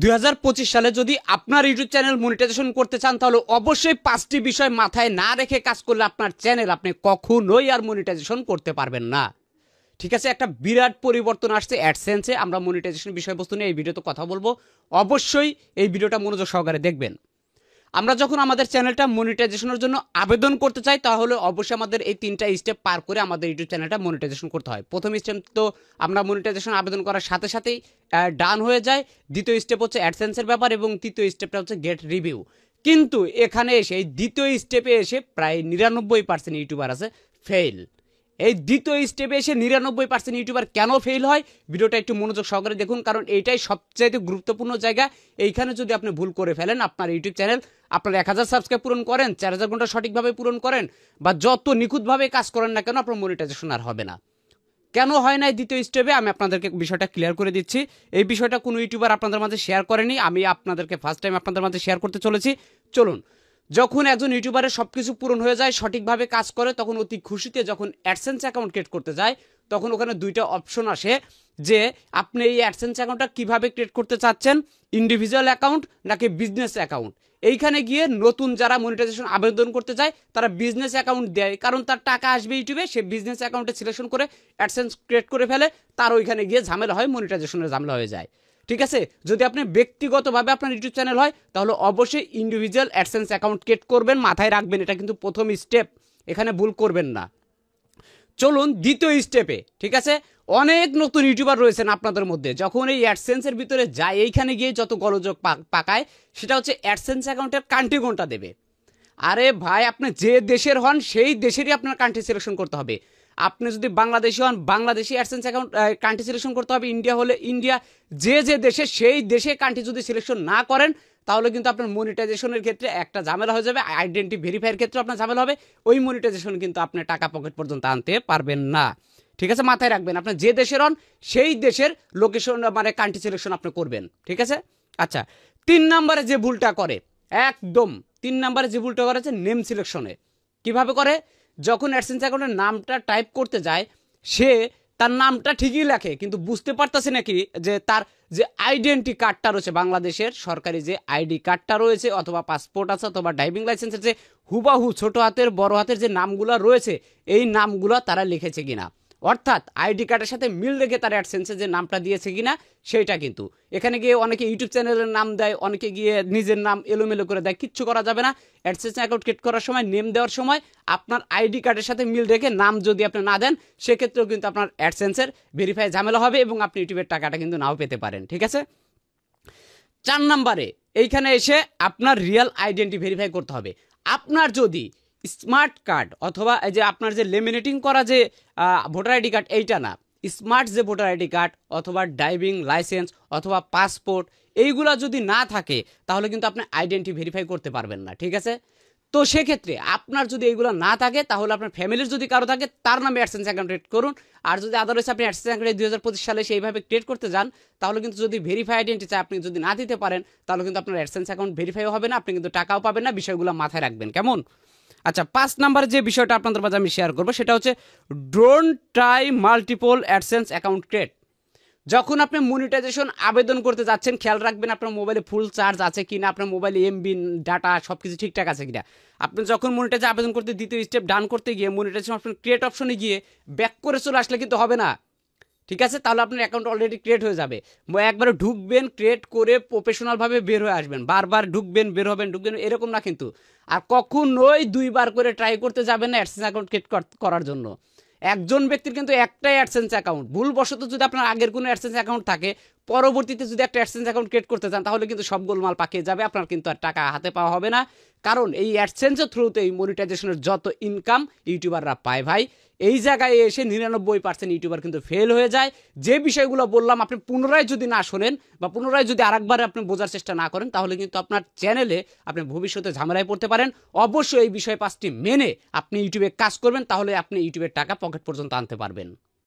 2025 সালে যদি আপনার ইউটিউব চ্যানেল মনিটাইজেশন করতে চান তাহলে অবশ্যই 5টি বিষয় মাথায় না রেখে কাজ করলে আপনার চ্যানেল আপনি কখনোই আর মনিটাইজেশন করতে পারবেন না। ঠিক আছে, একটা বিরাট পরিবর্তন আসছে অ্যাডসেন্সে। আমরা মনিটাইজেশন বিষয়বস্তু নিয়ে এই ভিডিওতে কথা বলবো, অবশ্যই এই ভিডিওটা মনোযোগ সহকারে দেখবেন। আমরা যখন আমাদের চ্যানেলটা মনিটাইজেশনের জন্য আবেদন করতে চাই তাহলে অবশ্যই আমাদের এই 3টা স্টেপ পার করে আমাদের ইউটিউব চ্যানেলটা মনিটাইজেশন করতে হয়। প্রথম স্টেপ তো আমরা মনিটাইজেশন আবেদন করার সাথে সাথেই ডান হয়ে যায়। দ্বিতীয় স্টেপ হচ্ছে অ্যাডসেন্সের ব্যাপার এবং তৃতীয় স্টেপটা হচ্ছে গেট রিভিউ। কিন্তু এখানে এসে এই দ্বিতীয় স্টেপে এসে প্রায় 99% ইউটিউবার আছে ফেল। এই দ্বিতীয় স্টেপে এসে 99% ইউটিউবার কেন ফেল হয় ভিডিওটা একটু মনোযোগ সহকারে দেখুন, কারণ এইটাই সবচাইতে গুরুত্বপূর্ণ জায়গা। এইখানে যদি আপনি ভুল করে ফেলেন আপনার ইউটিউব চ্যানেল, আপনার 1000 সাবস্ক্রাইব পূরণ করেন, 4000 ঘন্টা সঠিকভাবে পূরণ করেন বা যত নিখুঁতভাবে কাজ করেন না কেন আপনার মনিটাইজেশন আর হবে না। কেন হয় না এই দ্বিতীয় স্টেপে আমি আপনাদেরকে বিষয়টা ক্লিয়ার করে দিচ্ছি। এই বিষয়টা কোনো ইউটিউবার আপনাদের মাঝে শেয়ার করেনি, আমি আপনাদেরকে ফার্স্ট টাইম আপনাদের মাঝে শেয়ার করতে চলেছি। চলুন, যখন একজন ইউটিউবারের সব কিছু পূরণ হয়ে যায়, সঠিকভাবে কাজ করে, তখন অতি খুশিতে যখন অ্যাডসেন্স অ্যাকাউন্ট ক্রিয়েট করতে যায় তখন ওখানে দুইটা অপশন আসে যে আপনি এই অ্যাডসেন্স অ্যাকাউন্টটা কীভাবে ক্রিয়েট করতে চাচ্ছেন, ইন্ডিভিজুয়াল অ্যাকাউন্ট নাকি বিজনেস অ্যাকাউন্ট। এইখানে গিয়ে নতুন যারা মনিটাইজেশন আবেদন করতে যায় তারা বিজনেস অ্যাকাউন্ট দেয়, কারণ তার টাকা আসবে ইউটিউবে, সে বিজনেস অ্যাকাউন্টে সিলেকশন করে অ্যাডসেন্স ক্রিয়েট করে ফেলে, তার ওইখানে গিয়ে ঝামেলা হয়, মনিটাইজেশনের ঝামেলা হয়ে যায়। ঠিক আছে, যদি আপনি ব্যক্তিগতভাবে আপনার ইউটিউব চ্যানেল হয় তাহলে অবশ্যই ইন্ডিভিজুয়াল অ্যাডসেন্স অ্যাকাউন্ট ক্রিয়েট করবেন, মাথায় রাখবেন, এটা কিন্তু প্রথম স্টেপ, এখানে ভুল করবেন না। চলুন দ্বিতীয় স্টেপে। ঠিক আছে, অনেক নতুন ইউটিউবার রয়েছেন আপনাদের মধ্যে, যখন এই অ্যাডসেন্সের ভিতরে যায় এইখানে গিয়ে যত গোলযোগ পাকায় সেটা হচ্ছে অ্যাডসেন্স অ্যাকাউন্টের কান্ট্রি কোনটা দেবে। আরে ভাই, আপনি যে দেশের হন সেই দেশেরই আপনার কান্ট্রি সিলেকশন করতে হবে। আপনি যদি বাংলাদেশি হন Bangladeshi AdSense account country selection করতে হবে, ইন্ডিয়া হলে ইন্ডিয়া, যে যে দেশে সেই দেশে কান্ট্রি যদি সিলেকশন না করেন তাহলে কিন্তু আপনার মনিটাইজেশনের ক্ষেত্রে একটা ঝামেলা হয়ে যাবে, আইডেন্টি ভেরিফাইয়ের ক্ষেত্রে আপনার ঝামেলা হবে, ওই মনিটাইজেশন কিন্তু আপনি টাকা পকেট পর্যন্ত আনতে পারবেন না। ঠিক আছে, মাথায় রাখবেন, আপনি যে দেশের হন সেই দেশের লোকেশন মানে কান্ট্রি সিলেকশন আপনি করবেন। ঠিক আছে, আচ্ছা 3 নম্বরে যে ভুলটা করে, একদম 3 নম্বরে যে ভুলটা করে হচ্ছে নেম সিলেকশনে। কিভাবে করে, যখন অ্যাডসেন্স অ্যাকাউন্টের নামটা টাইপ করতে যায় সে তার নামটা ঠিকই লেখে কিন্তু বুঝতে পারতেছে নাকি যে তার যে আইডেন্টি কার্ডটা রয়েছে, বাংলাদেশের সরকারি যে আইডি কার্ডটা রয়েছে অথবা পাসপোর্ট আছে অথবা ড্রাইভিং লাইসেন্সের যে হুবাহু ছোট হাতের বড় হাতের যে নামগুলো রয়েছে এই নামগুলো তারা লিখেছে কিনা, অর্থাৎ আইডি কার্ডের সাথে মিল রেখে তার অ্যাডসেন্সে যে নামটা দিয়েছে কিনা সেইটা। কিন্তু এখানে গিয়ে অনেকে ইউটিউব চ্যানেলের নাম দেয়, অনেকে গিয়ে নিজের নাম এলোমেলো করে দেয়, কিচ্ছু করা যাবে না। অ্যাডসেন্স অ্যাকাউন্ট ক্রিয়েট করার সময় নেম দেওয়ার সময় আপনার আইডি কার্ডের সাথে মিল রেখে নাম যদি আপনি না দেন সেক্ষেত্রেও কিন্তু আপনার অ্যাডসেন্সের ভেরিফাই ঝামেলা হবে এবং আপনি ইউটিউবের টাকাটা কিন্তু নাও পেতে পারেন। ঠিক আছে, 4 নম্বরে এইখানে এসে আপনার রিয়েল আইডেন্টি ভেরিফাই করতে হবে। আপনার যদি স্মার্ট কার্ড অথবা এই যে আপনার যে লেমিনেটিং করা যে ভোটার আইডি কার্ড এইটা না, স্মার্ট যে ভোটার আইডি কার্ড অথবা ড্রাইভিং লাইসেন্স অথবা পাসপোর্ট এইগুলো যদি না থাকে তাহলে কিন্তু আপনি আইডেন্টি ভেরিফাই করতে পারবেন না। ঠিক আছে, তো সেক্ষেত্রে আপনার যদি এইগুলো না থাকে তাহলে আপনার ফ্যামিলির যদি কারো থাকে তার নামে অ্যাডসেন্স অ্যাকাউন্ট ক্রিয়েট করুন। আর যদি আদারওয়াইজ আপনি অ্যাডসেন্স অ্যাকাউন্ট 2025 সালে সেইভাবে ক্রিয়েট করতে যান তাহলে কিন্তু যদি ভেরিফাই আইডেন্টি চাই আপনি যদি না দিতে পারেন তাহলে কিন্তু আপনার অ্যাডসেন্স অ্যাকাউন্ট ভেরিফাইও হবে না, আপনি কিন্তু টাকাও পাবেন না। বিষয়গুলো মাথায় রাখবেন, কেমন? আচ্ছা 5 নম্বরে যে বিষয়টা আপনাদের মাঝে আমি শেয়ার করবো সেটা হচ্ছে don't try multiple AdSense account create. যখন আপনি মনিটাইজেশন আবেদন করতে যাচ্ছেন খেয়াল রাখবেন আপনার মোবাইলে ফুল চার্জ আছে কিনা, আপনার মোবাইলে এমবি ডাটা সব কিছু ঠিকঠাক আছে কিনা। আপনি যখন মনিটাইজেশন আবেদন করতে দ্বিতীয় স্টেপ ডান করতে গিয়ে মনিটাইজেশন অপশন ক্রিয়েট অপশনে গিয়ে ব্যাক করে চলে আসলে কিন্তু হবে না। ঠিক আছে, তাহলে আপনার অ্যাকাউন্ট অলরেডি ক্রিয়েট হয়ে যাবে। একবারে ঢুকবেন, ক্রিয়েট করে প্রফেশনালভাবে বের হয়ে আসবেন, বারবার ঢুকবেন বের হবেন ঢুকবেন এরকম না কিন্তু। আর কখনোই 2 বার করে ট্রাই করতে যাবেন না অ্যাডসেন্স অ্যাকাউন্ট ক্রিয়েট করার জন্য। একজন ব্যক্তির কিন্তু একটাই অ্যাডসেন্স অ্যাকাউন্ট, ভুলবশত যদি আপনার আগের কোনো অ্যাডসেন্স অ্যাকাউন্ট থাকে পরবর্তীতে যদি একটা অ্যাডসেন্স অ্যাকাউন্ট ক্রিয়েট করতে চান তাহলে কিন্তু সব গোলমাল পাকিয়ে যাবে, আপনার কিন্তু আর টাকা হাতে পাওয়া হবে না। কারণ এই অ্যাডসেন্সের থ্রুতে এই মনিটাইজেশনের যত ইনকাম ইউটিউবাররা পায় ভাই, এই জায়গায় এসে 99% ইউটিউবার কিন্তু ফেল হয়ে যায়। যে বিষয়গুলো বললাম আপনি পুনরায় যদি না শোনেন বা পুনরায় যদি আরেকবার আপনি বোঝার চেষ্টা না করেন তাহলে কিন্তু আপনার চ্যানেলে আপনি ভবিষ্যতে ঝামেলায় পড়তে পারেন। অবশ্যই এই বিষয় 5টি মেনে আপনি ইউটিউবে কাজ করবেন, তাহলে আপনি ইউটিউবের টাকা পকেট পর্যন্ত আনতে পারবেন।